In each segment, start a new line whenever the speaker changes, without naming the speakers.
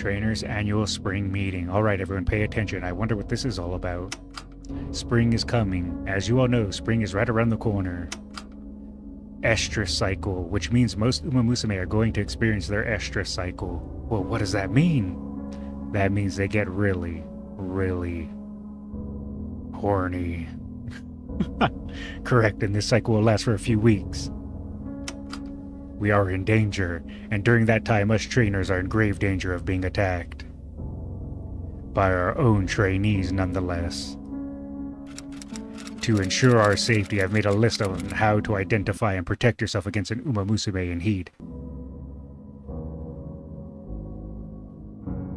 Trainers Annual Spring Meeting. Alright everyone, pay attention. I wonder what this is all about. Spring is coming. As you all know, spring is right around the corner. Estrus cycle, which means most Umamusume are going to experience their estrus cycle. Well, what does that mean? That means they get really, really horny. Correct, and this cycle will last for a few weeks. We are in danger, and during that time us trainers are in grave danger of being attacked. By our own trainees nonetheless. To ensure our safety, I've made a list on how to identify and protect yourself against an Umamusume in heat.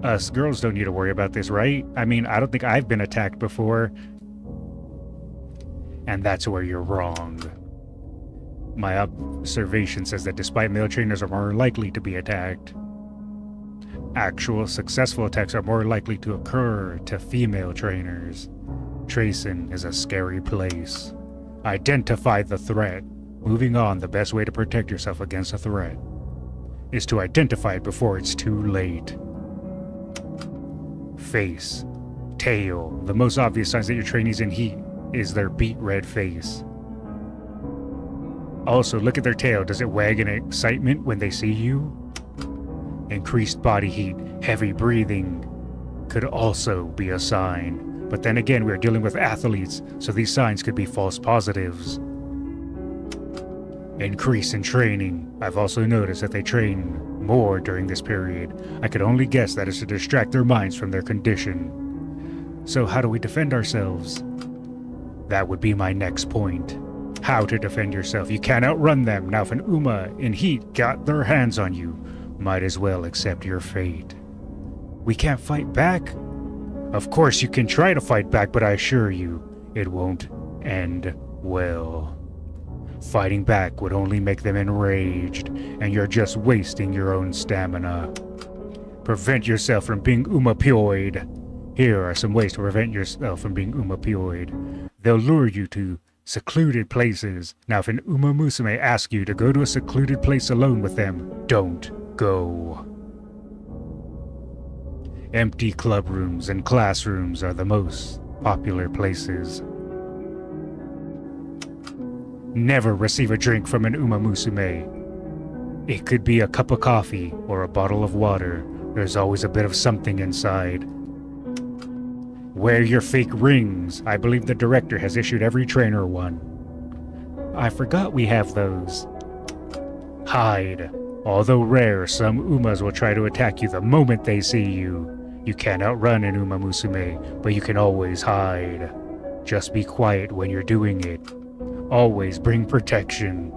Us girls don't need to worry about this, right? I mean, I don't think I've been attacked before. And that's where you're wrong. My observation says that despite male trainers are more likely to be attacked, actual successful attacks are more likely to occur to female trainers. Tracin is a scary place. Identify the threat. Moving on, the best way to protect yourself against a threat is to identify it before it's too late. Face. Tail. The most obvious signs that your trainee's in heat is their beet red face. Also, look at their tail. Does it wag in excitement when they see you? Increased body heat, heavy breathing could also be a sign. But then again, we're dealing with athletes, so these signs could be false positives. Increase in training. I've also noticed that they train more during this period. I could only guess that is to distract their minds from their condition. So how do we defend ourselves? That would be my next point. How to defend yourself. You can't outrun them. Now if an Uma in heat got their hands on you, might as well accept your fate. We can't fight back? Of course you can try to fight back, but I assure you, it won't end well. Fighting back would only make them enraged, and you're just wasting your own stamina. Prevent yourself from being Umapioid. Here are some ways to prevent yourself from being Umapioid. They'll lure you to secluded places. Now if an Umamusume asks you to go to a secluded place alone with them, don't go. Empty club rooms and classrooms are the most popular places. Never receive a drink from an Umamusume. It could be a cup of coffee or a bottle of water. There's always a bit of something inside. Wear your fake rings. I believe the director has issued every trainer one. I forgot we have those. Hide. Although rare, some Umas will try to attack you the moment they see you. You can't outrun an Umamusume, but you can always hide. Just be quiet when you're doing it. Always bring protection.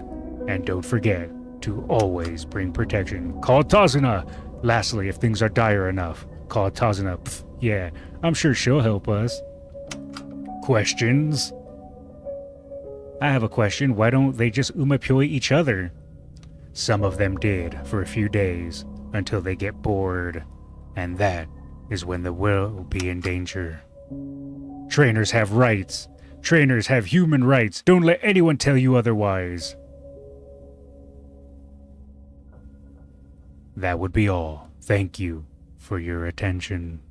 And don't forget to always bring protection. Call Tazuna! Lastly, if things are dire enough, call Tazuna. Pfft, yeah, I'm sure she'll help us. Questions? I have a question. Why don't they just Umapioi each other? Some of them did for a few days until they get bored. And that is when the will will be in danger. Trainers have rights. Trainers have human rights. Don't let anyone tell you otherwise. That would be all. Thank you for your attention.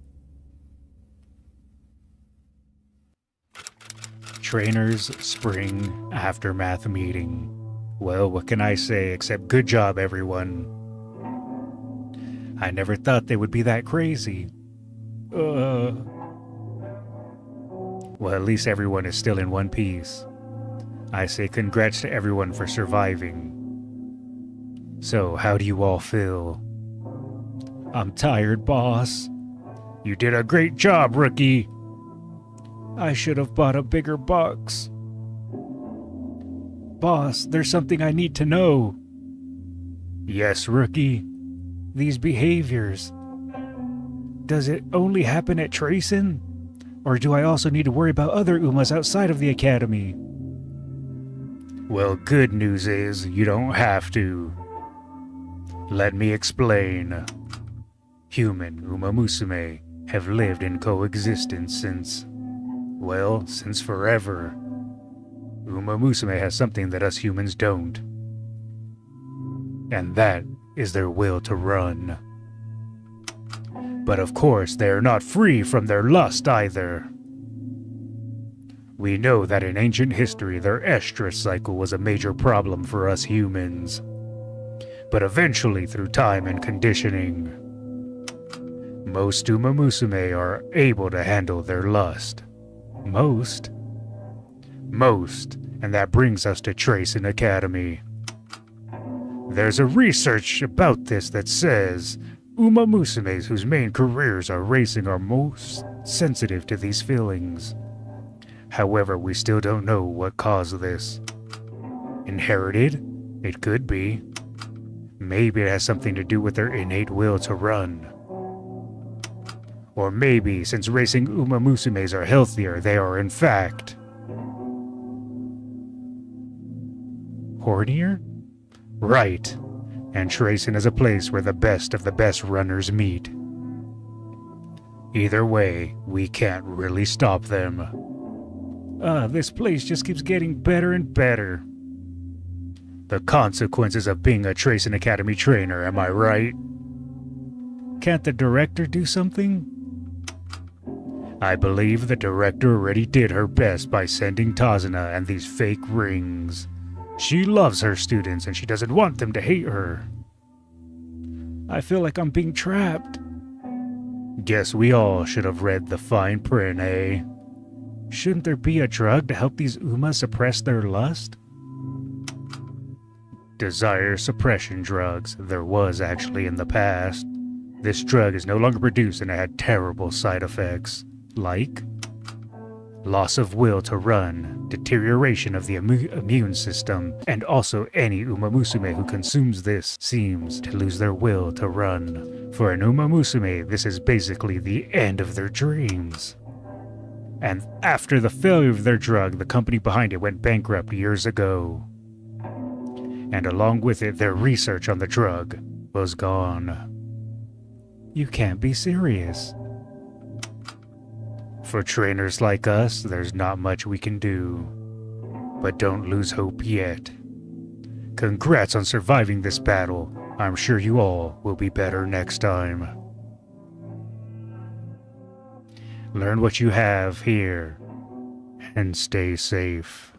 Trainers Spring Aftermath Meeting. Well, what can I say except good job, everyone. I never thought they would be that crazy. Well, at least everyone is still in one piece. I say congrats to everyone for surviving. So, how do you all feel? I'm tired, boss. You did a great job, rookie. I should have bought a bigger box. Boss, there's something I need to know. Yes, rookie. These behaviors. Does it only happen at Tracin? Or do I also need to worry about other Umas outside of the academy? Well, good news is you don't have to. Let me explain. Human Umamusume have lived in coexistence since forever. Umamusume has something that us humans don't. And that is their will to run. But of course, they are not free from their lust either. We know that in ancient history, their estrus cycle was a major problem for us humans. But eventually, through time and conditioning, most Umamusume are able to handle their lust. Most, and that brings us to Tracing Academy. There's a research about this that says Umamusumes whose main careers are racing are most sensitive to these feelings. However, we still don't know what caused this. Inherited? It could be. Maybe it has something to do with their innate will to run. Or maybe, since racing Umamusumes are healthier, they are in fact hornier? Right. And Tracing is a place where the best of the best runners meet. Either way, we can't really stop them. This place just keeps getting better and better. The consequences of being a Tracing Academy trainer, am I right? Can't the director do something? I believe the director already did her best by sending Tazuna and these fake rings. She loves her students and she doesn't want them to hate her. I feel like I'm being trapped. Guess we all should have read the fine print, eh? Shouldn't there be a drug to help these Umas suppress their lust? Desire suppression drugs. There was actually in the past. This drug is no longer produced and it had terrible side effects. Like loss of will to run, deterioration of the immune system, and also any Umamusume who consumes this seems to lose their will to run. For an Umamusume, this is basically the end of their dreams. And after the failure of their drug, the company behind it went bankrupt years ago. And along with it, their research on the drug was gone. You can't be serious. For trainers like us, there's not much we can do. But don't lose hope yet. Congrats on surviving this battle. I'm sure you all will be better next time. Learn what you have here, and stay safe.